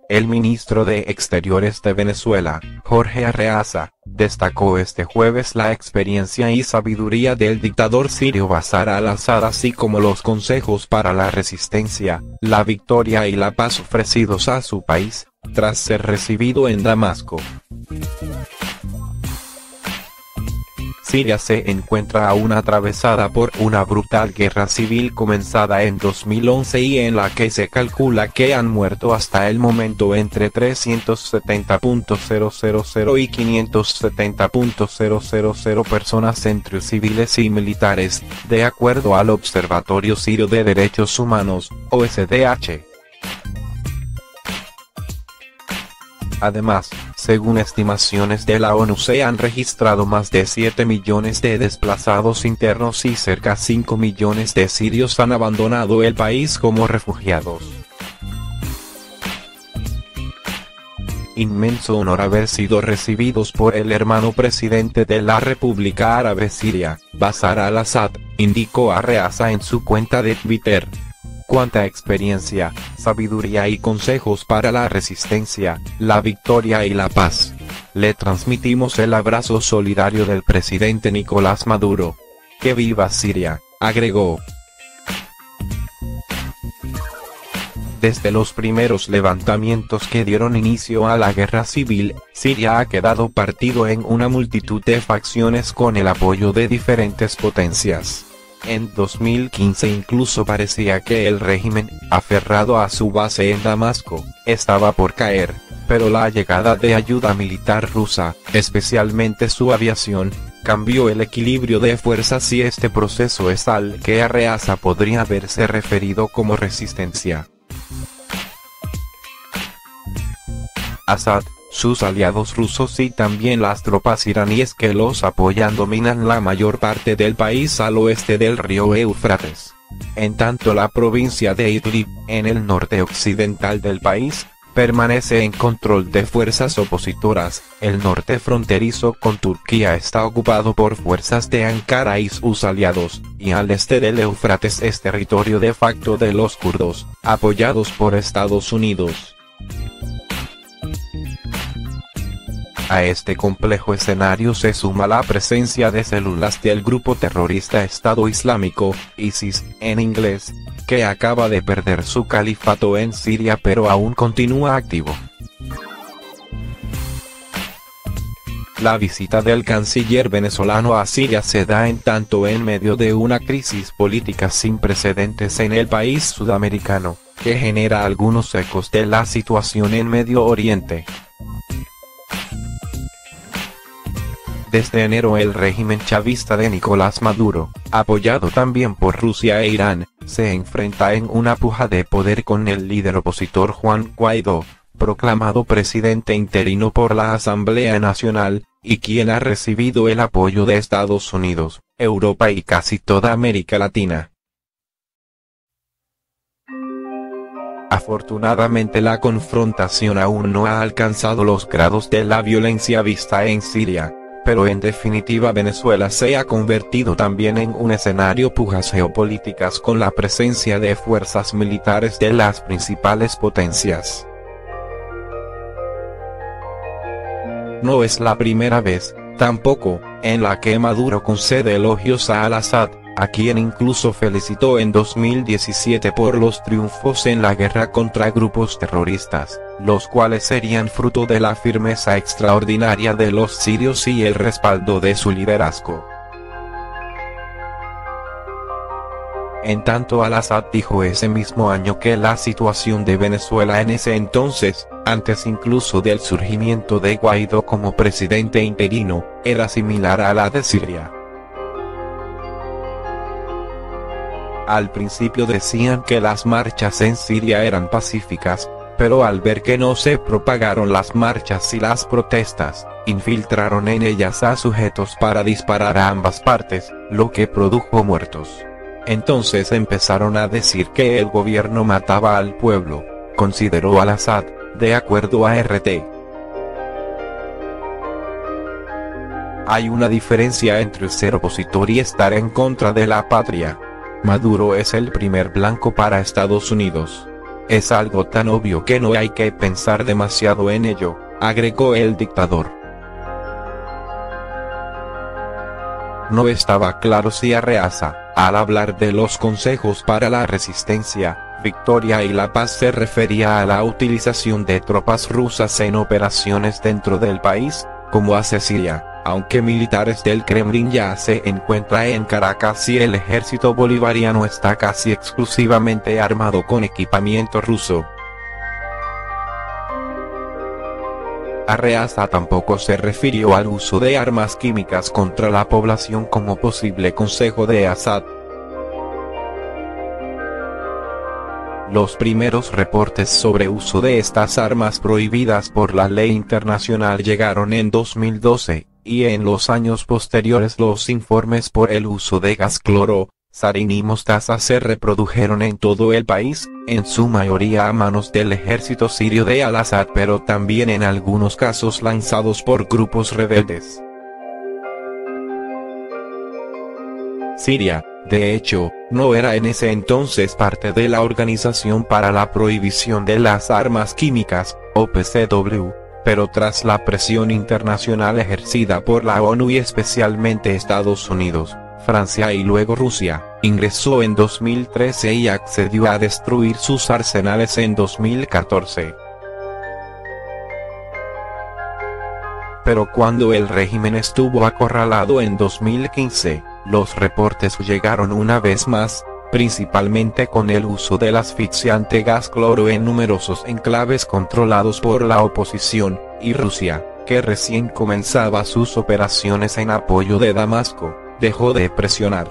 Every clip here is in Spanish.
El ministro de Exteriores de Venezuela, Jorge Arreaza, destacó este jueves la experiencia y sabiduría del dictador sirio Bashar al-Assad, así como los consejos para la resistencia, la victoria y la paz ofrecidos a su país, tras ser recibido en Damasco. Siria se encuentra aún atravesada por una brutal guerra civil comenzada en 2011 y en la que se calcula que han muerto hasta el momento entre 370.000 y 570.000 personas entre civiles y militares, de acuerdo al Observatorio Sirio de Derechos Humanos, OSDH. Además, según estimaciones de la ONU, se han registrado más de 7 millones de desplazados internos y cerca de 5 millones de sirios han abandonado el país como refugiados. Inmenso honor haber sido recibidos por el hermano presidente de la República Árabe Siria, Bashar al-Assad, indicó Arreaza en su cuenta de Twitter. Cuánta experiencia, sabiduría y consejos para la resistencia, la victoria y la paz. Le transmitimos el abrazo solidario del presidente Nicolás Maduro. ¡Que viva Siria!, agregó. Desde los primeros levantamientos que dieron inicio a la guerra civil, Siria ha quedado partido en una multitud de facciones con el apoyo de diferentes potencias. En 2015 incluso parecía que el régimen, aferrado a su base en Damasco, estaba por caer, pero la llegada de ayuda militar rusa, especialmente su aviación, cambió el equilibrio de fuerzas y este proceso es al que Arreaza podría haberse referido como resistencia. Assad, sus aliados rusos y también las tropas iraníes que los apoyan dominan la mayor parte del país al oeste del río Éufrates. En tanto la provincia de Idlib, en el norte occidental del país, permanece en control de fuerzas opositoras. El norte fronterizo con Turquía está ocupado por fuerzas de Ankara y sus aliados, y al este del Éufrates es territorio de facto de los kurdos, apoyados por Estados Unidos. A este complejo escenario se suma la presencia de células del grupo terrorista Estado Islámico, ISIS, en inglés, que acaba de perder su califato en Siria pero aún continúa activo. La visita del canciller venezolano a Siria se da en tanto en medio de una crisis política sin precedentes en el país sudamericano, que genera algunos ecos de la situación en Medio Oriente. Desde enero el régimen chavista de Nicolás Maduro, apoyado también por Rusia e Irán, se enfrenta en una puja de poder con el líder opositor Juan Guaidó, proclamado presidente interino por la Asamblea Nacional, y quien ha recibido el apoyo de Estados Unidos, Europa y casi toda América Latina. Afortunadamente la confrontación aún no ha alcanzado los grados de la violencia vista en Siria. Pero en definitiva Venezuela se ha convertido también en un escenario de pujas geopolíticas con la presencia de fuerzas militares de las principales potencias. No es la primera vez, tampoco, en la que Maduro concede elogios a al-Assad, a quien incluso felicitó en 2017 por los triunfos en la guerra contra grupos terroristas, los cuales serían fruto de la firmeza extraordinaria de los sirios y el respaldo de su liderazgo. En tanto al-Assad dijo ese mismo año que la situación de Venezuela en ese entonces, antes incluso del surgimiento de Guaidó como presidente interino, era similar a la de Siria. Al principio decían que las marchas en Siria eran pacíficas, pero al ver que no se propagaron las marchas y las protestas, infiltraron en ellas a sujetos para disparar a ambas partes, lo que produjo muertos. Entonces empezaron a decir que el gobierno mataba al pueblo, consideró al-Assad, de acuerdo a RT. Hay una diferencia entre ser opositor y estar en contra de la patria. Maduro es el primer blanco para Estados Unidos. Es algo tan obvio que no hay que pensar demasiado en ello, agregó el dictador. No estaba claro si Arreaza, al hablar de los consejos para la resistencia, victoria y la paz, se refería a la utilización de tropas rusas en operaciones dentro del país, como hace Siria, aunque militares del Kremlin ya se encuentran en Caracas y el ejército bolivariano está casi exclusivamente armado con equipamiento ruso. Arreaza tampoco se refirió al uso de armas químicas contra la población como posible consejo de Assad. Los primeros reportes sobre uso de estas armas prohibidas por la ley internacional llegaron en 2012, y en los años posteriores los informes por el uso de gas cloro, sarín y mostaza se reprodujeron en todo el país, en su mayoría a manos del ejército sirio de al-Assad, pero también en algunos casos lanzados por grupos rebeldes. Siria, de hecho, no era en ese entonces parte de la Organización para la Prohibición de las Armas Químicas, OPCW, pero tras la presión internacional ejercida por la ONU y especialmente Estados Unidos, Francia y luego Rusia, ingresó en 2013 y accedió a destruir sus arsenales en 2014. Pero cuando el régimen estuvo acorralado en 2015, los reportes llegaron una vez más, principalmente con el uso del asfixiante gas cloro en numerosos enclaves controlados por la oposición, y Rusia, que recién comenzaba sus operaciones en apoyo de Damasco, dejó de presionar.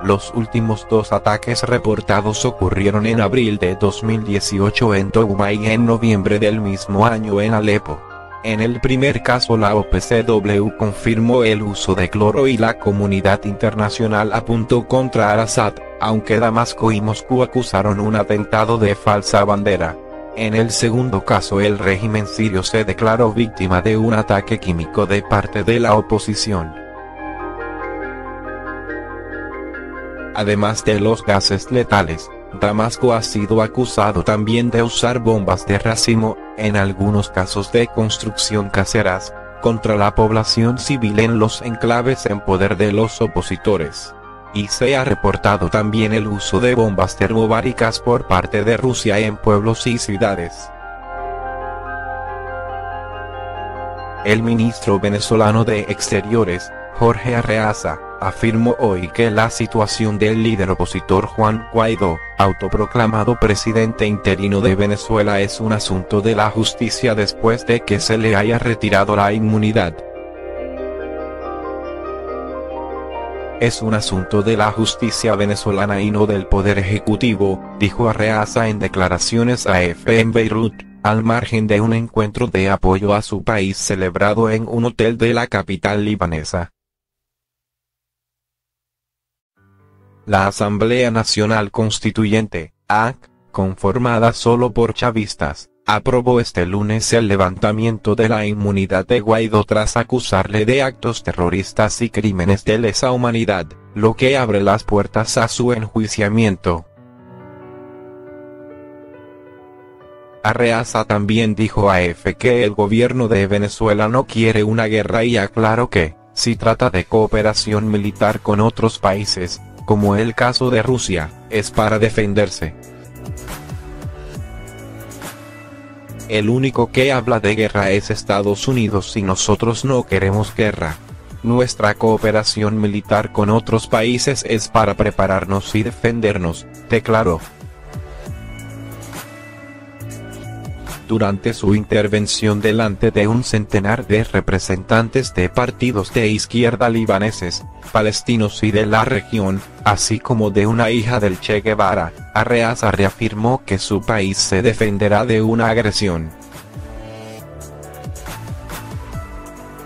Los últimos dos ataques reportados ocurrieron en abril de 2018 en Douma y en noviembre del mismo año en Alepo. En el primer caso la OPCW confirmó el uso de cloro y la comunidad internacional apuntó contra al-Assad, aunque Damasco y Moscú acusaron un atentado de falsa bandera. En el segundo caso el régimen sirio se declaró víctima de un ataque químico de parte de la oposición. Además de los gases letales, Damasco ha sido acusado también de usar bombas de racimo, en algunos casos de construcción caseras, contra la población civil en los enclaves en poder de los opositores. Y se ha reportado también el uso de bombas termobáricas por parte de Rusia en pueblos y ciudades. El ministro venezolano de Exteriores, Jorge Arreaza, afirmó hoy que la situación del líder opositor Juan Guaidó, autoproclamado presidente interino de Venezuela, es un asunto de la justicia después de que se le haya retirado la inmunidad. Es un asunto de la justicia venezolana y no del poder ejecutivo, dijo Arreaza en declaraciones a EFE en Beirut, al margen de un encuentro de apoyo a su país celebrado en un hotel de la capital libanesa. La Asamblea Nacional Constituyente, ANC, conformada solo por chavistas, aprobó este lunes el levantamiento de la inmunidad de Guaidó tras acusarle de actos terroristas y crímenes de lesa humanidad, lo que abre las puertas a su enjuiciamiento. Arreaza también dijo a EFE que el gobierno de Venezuela no quiere una guerra y aclaró que, si trata de cooperación militar con otros países, como el caso de Rusia, es para defenderse. El único que habla de guerra es Estados Unidos y nosotros no queremos guerra. Nuestra cooperación militar con otros países es para prepararnos y defendernos, declaró. Durante su intervención delante de un centenar de representantes de partidos de izquierda libaneses, palestinos y de la región, así como de una hija del Che Guevara, Arreaza reafirmó que su país se defenderá de una agresión.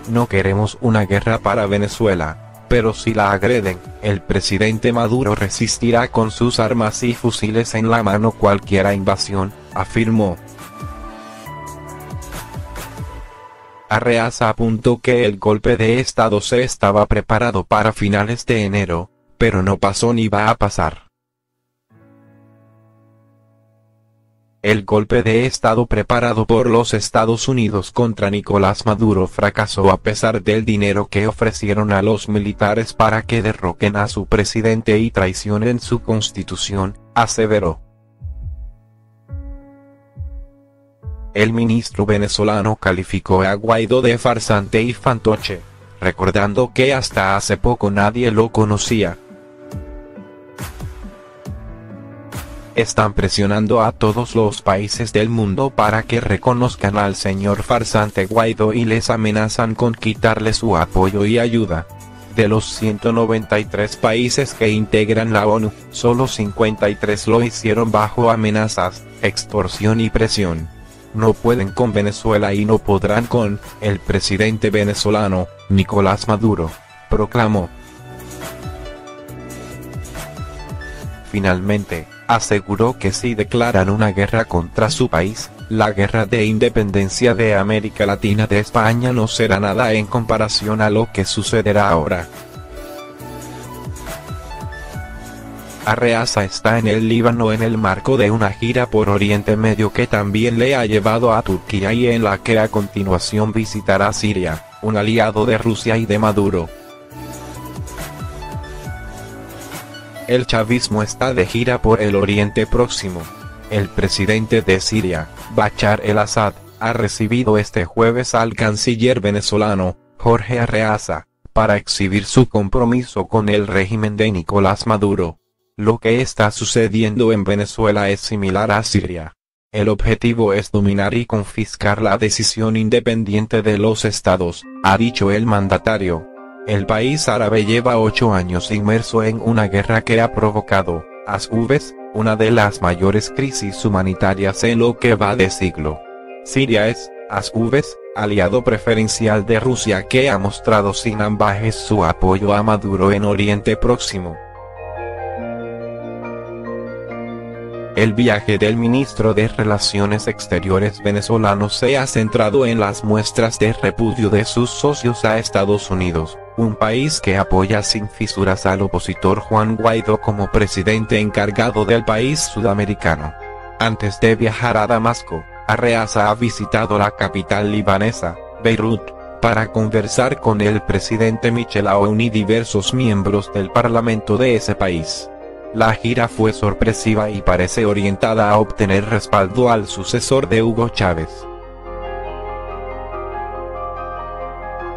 No queremos una guerra para Venezuela, pero si la agreden, el presidente Maduro resistirá con sus armas y fusiles en la mano cualquier invasión, afirmó. Arreaza apuntó que el golpe de Estado se estaba preparado para finales de enero, pero no pasó ni va a pasar. El golpe de Estado preparado por los Estados Unidos contra Nicolás Maduro fracasó a pesar del dinero que ofrecieron a los militares para que derroquen a su presidente y traicionen su constitución, aseveró. El ministro venezolano calificó a Guaidó de farsante y fantoche, recordando que hasta hace poco nadie lo conocía. Están presionando a todos los países del mundo para que reconozcan al señor farsante Guaidó y les amenazan con quitarle su apoyo y ayuda. De los 193 países que integran la ONU, solo 53 lo hicieron bajo amenazas, extorsión y presión. No pueden con Venezuela y no podrán con el presidente venezolano, Nicolás Maduro, proclamó. Finalmente, aseguró que si declaran una guerra contra su país, la guerra de independencia de América Latina de España no será nada en comparación a lo que sucederá ahora. Arreaza está en el Líbano en el marco de una gira por Oriente Medio que también le ha llevado a Turquía y en la que a continuación visitará Siria, un aliado de Rusia y de Maduro. El chavismo está de gira por el Oriente Próximo. El presidente de Siria, Bashar el-Assad, ha recibido este jueves al canciller venezolano, Jorge Arreaza, para exhibir su compromiso con el régimen de Nicolás Maduro. Lo que está sucediendo en Venezuela es similar a Siria. El objetivo es dominar y confiscar la decisión independiente de los estados, ha dicho el mandatario. El país árabe lleva 8 años inmerso en una guerra que ha provocado, a su vez, una de las mayores crisis humanitarias en lo que va de siglo. Siria es, a su vez, aliado preferencial de Rusia que ha mostrado sin ambajes su apoyo a Maduro en Oriente Próximo. El viaje del ministro de Relaciones Exteriores venezolano se ha centrado en las muestras de repudio de sus socios a Estados Unidos, un país que apoya sin fisuras al opositor Juan Guaidó como presidente encargado del país sudamericano. Antes de viajar a Damasco, Arreaza ha visitado la capital libanesa, Beirut, para conversar con el presidente Michel Aoun y diversos miembros del parlamento de ese país. La gira fue sorpresiva y parece orientada a obtener respaldo al sucesor de Hugo Chávez.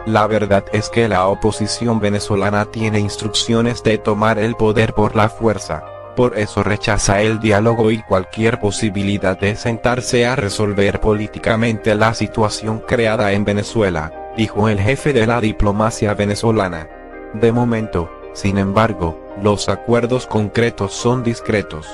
La verdad es que la oposición venezolana tiene instrucciones de tomar el poder por la fuerza, por eso rechaza el diálogo y cualquier posibilidad de sentarse a resolver políticamente la situación creada en Venezuela, dijo el jefe de la diplomacia venezolana. De momento, sin embargo, los acuerdos concretos son discretos.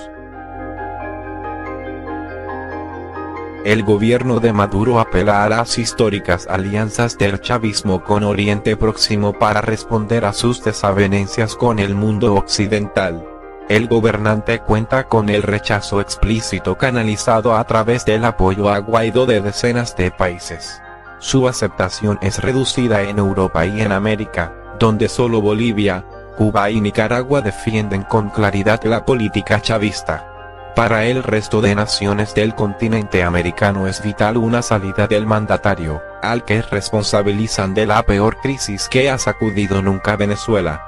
El gobierno de Maduro apela a las históricas alianzas del chavismo con Oriente Próximo para responder a sus desavenencias con el mundo occidental. El gobernante cuenta con el rechazo explícito canalizado a través del apoyo a Guaidó de decenas de países. Su aceptación es reducida en Europa y en América, donde solo Bolivia, Cuba y Nicaragua defienden con claridad la política chavista. Para el resto de naciones del continente americano es vital una salida del mandatario, al que responsabilizan de la peor crisis que ha sacudido nunca Venezuela.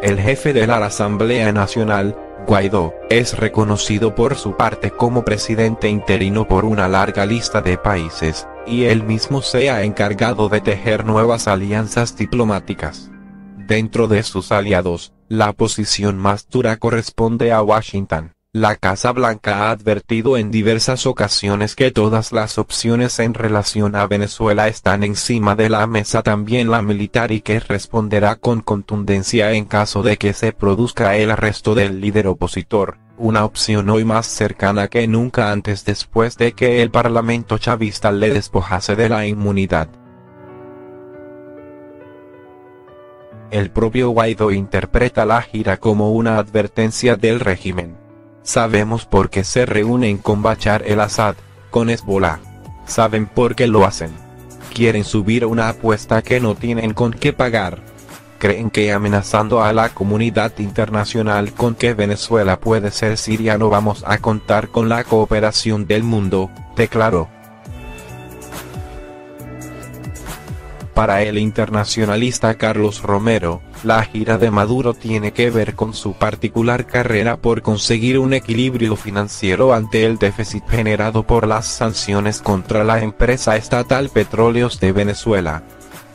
El jefe de la Asamblea Nacional, Guaidó, es reconocido por su parte como presidente interino por una larga lista de países, y él mismo se ha encargado de tejer nuevas alianzas diplomáticas. Dentro de sus aliados, la posición más dura corresponde a Washington. La Casa Blanca ha advertido en diversas ocasiones que todas las opciones en relación a Venezuela están encima de la mesa, también la militar, y que responderá con contundencia en caso de que se produzca el arresto del líder opositor, una opción hoy más cercana que nunca antes después de que el parlamento chavista le despojase de la inmunidad. El propio Guaidó interpreta la gira como una advertencia del régimen. Sabemos por qué se reúnen con Bashar el-Assad, con Hezbollah. Saben por qué lo hacen. Quieren subir una apuesta que no tienen con qué pagar. creen que amenazando a la comunidad internacional con que Venezuela puede ser Siria no vamos a contar con la cooperación del mundo, declaró. Para el internacionalista Carlos Romero, la gira de Maduro tiene que ver con su particular carrera por conseguir un equilibrio financiero ante el déficit generado por las sanciones contra la empresa estatal Petróleos de Venezuela,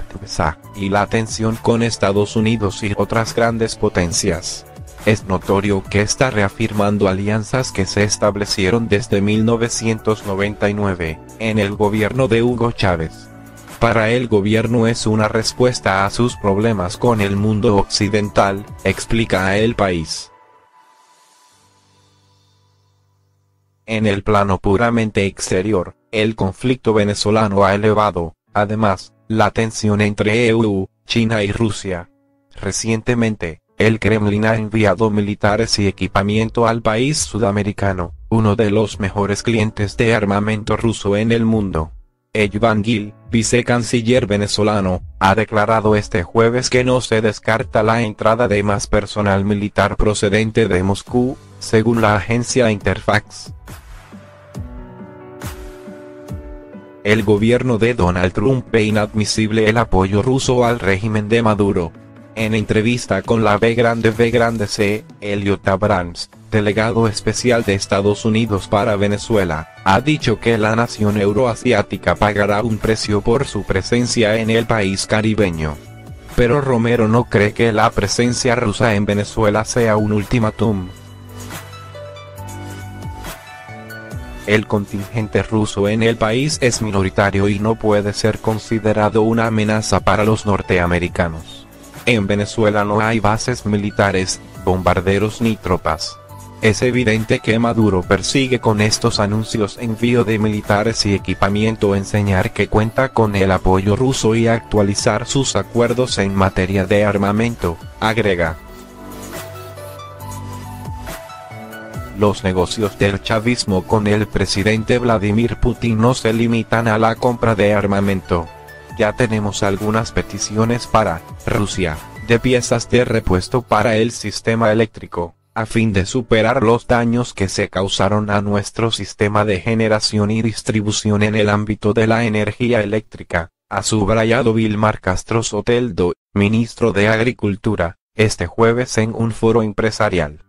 PDVSA, y la tensión con Estados Unidos y otras grandes potencias. Es notorio que está reafirmando alianzas que se establecieron desde 1999, en el gobierno de Hugo Chávez. Para el gobierno es una respuesta a sus problemas con el mundo occidental, explica a El País. En el plano puramente exterior, el conflicto venezolano ha elevado, además, la tensión entre EU, China y Rusia. Recientemente, el Kremlin ha enviado militares y equipamiento al país sudamericano, uno de los mejores clientes de armamento ruso en el mundo. Iván Gil, vicecanciller venezolano, ha declarado este jueves que no se descarta la entrada de más personal militar procedente de Moscú, según la agencia Interfax. El gobierno de Donald Trump ve inadmisible el apoyo ruso al régimen de Maduro. En entrevista con la V Grande C, Elliot Abrams, delegado especial de Estados Unidos para Venezuela, ha dicho que la nación euroasiática pagará un precio por su presencia en el país caribeño. Pero Romero no cree que la presencia rusa en Venezuela sea un ultimátum. El contingente ruso en el país es minoritario y no puede ser considerado una amenaza para los norteamericanos. En Venezuela no hay bases militares, bombarderos ni tropas. Es evidente que Maduro persigue con estos anuncios envío de militares y equipamiento enseñar que cuenta con el apoyo ruso y actualizar sus acuerdos en materia de armamento, agrega. Los negocios del chavismo con el presidente Vladimir Putin no se limitan a la compra de armamento. Ya tenemos algunas peticiones para Rusia, de piezas de repuesto para el sistema eléctrico, a fin de superar los daños que se causaron a nuestro sistema de generación y distribución en el ámbito de la energía eléctrica, ha subrayado Vilmar Castro Soteldo, ministro de Agricultura, este jueves en un foro empresarial.